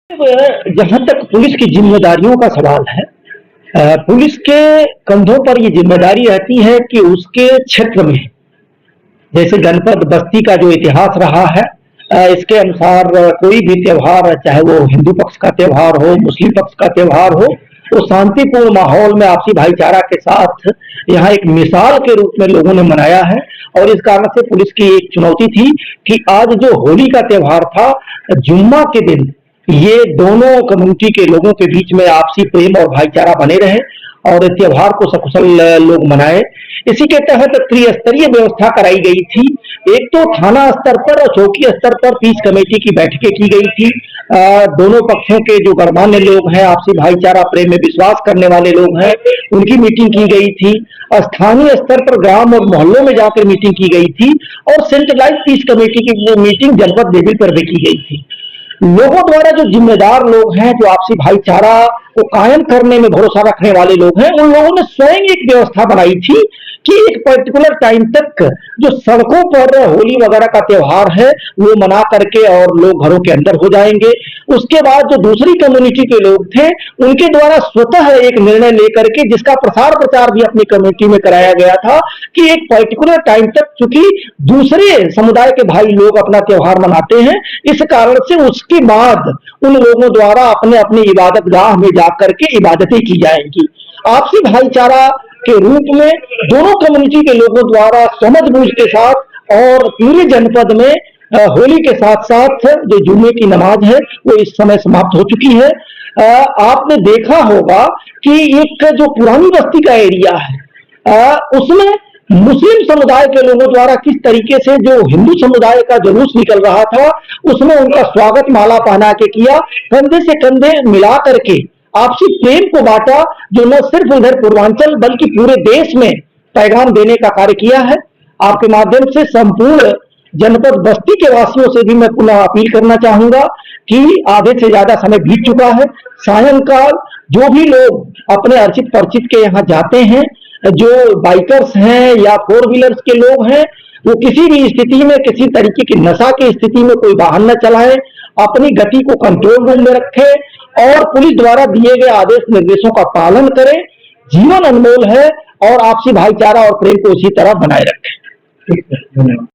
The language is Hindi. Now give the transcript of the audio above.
जहां तक पुलिस की जिम्मेदारियों का सवाल है, पुलिस के कंधों पर ये जिम्मेदारी रहती है कि उसके क्षेत्र में, जैसे जनपद बस्ती का जो इतिहास रहा है, इसके अनुसार कोई भी त्योहार, चाहे वो हिंदू पक्ष का त्योहार हो, मुस्लिम पक्ष का त्योहार हो, तो शांतिपूर्ण माहौल में आपसी भाईचारा के साथ यहाँ एक मिसाल के रूप में लोगों ने मनाया है। और इस कारण से पुलिस की एक चुनौती थी कि आज जो होली का त्योहार था, जुम्मा के दिन ये दोनों कम्युनिटी के लोगों के बीच में आपसी प्रेम और भाईचारा बने रहे और त्योहार को सकुशल लोग मनाए। इसी के तहत त्रिस्तरीय व्यवस्था कराई गई थी। एक तो थाना स्तर पर और चौकी स्तर पर पीस कमेटी की बैठकें की गई थी। दोनों पक्षों के जो गणमान्य लोग हैं, आपसी भाईचारा प्रेम में विश्वास करने वाले लोग हैं, उनकी मीटिंग की गई थी। स्थानीय स्तर पर ग्राम और मोहल्लों में जाकर मीटिंग की गई थी और सेंट्रलाइज पीस कमेटी की वो मीटिंग जनपद लेवल पर भी की गई थी। लोगों द्वारा जो जिम्मेदार लोग हैं, जो आपसी भाईचारा को कायम करने में भरोसा रखने वाले लोग हैं, उन लोगों ने स्वयं एक व्यवस्था बनाई थी कि एक पर्टिकुलर टाइम तक जो सड़कों पर होली वगैरह का त्योहार है वो मना करके और लोग घरों के अंदर हो जाएंगे। उसके बाद जो दूसरी कम्युनिटी के लोग थे, उनके द्वारा स्वतः एक निर्णय लेकर के, जिसका प्रसार प्रचार भी अपनी कम्युनिटी में कराया गया था, कि एक पर्टिकुलर टाइम तक, चूंकि दूसरे समुदाय के भाई लोग अपना त्योहार मनाते हैं, इस कारण से उसके बाद उन लोगों द्वारा अपने अपने इबादत गाह में जाकर के इबादतें की जाएंगी। आपसी भाईचारा के रूप में दोनों कम्युनिटी के लोगों द्वारा समझ बूझ के साथ और पूरे जनपद में होली के साथ साथ जो जुम्मे की नमाज है वो इस समय समाप्त हो चुकी है। आपने देखा होगा कि एक जो पुरानी बस्ती का एरिया है, उसमें मुस्लिम समुदाय के लोगों द्वारा किस तरीके से जो हिंदू समुदाय का जुलूस निकल रहा था, उसमें उनका स्वागत माला पहना के किया, कंधे से कंधे मिला करके आपसी प्रेम को बांटा, जो न सिर्फ उधर पूर्वांचल बल्कि पूरे देश में पैगाम देने का कार्य किया है। आपके माध्यम से संपूर्ण जनपद बस्ती के वासियों से भी मैं पुनः अपील करना चाहूंगा कि आधे से ज्यादा समय बीत चुका है। सायंकाल जो भी लोग अपने अर्चित परिचित के यहाँ जाते हैं, जो बाइकर्स हैं या फोर व्हीलर्स के लोग हैं, वो किसी भी स्थिति में, किसी तरीके की नशा की स्थिति में कोई वाहन न चलाए, अपनी गति को कंट्रोल रूम में रखे और पुलिस द्वारा दिए गए आदेश निर्देशों का पालन करें। जीवन अनमोल है और आपसी भाईचारा और प्रेम को इसी तरह बनाए रखें।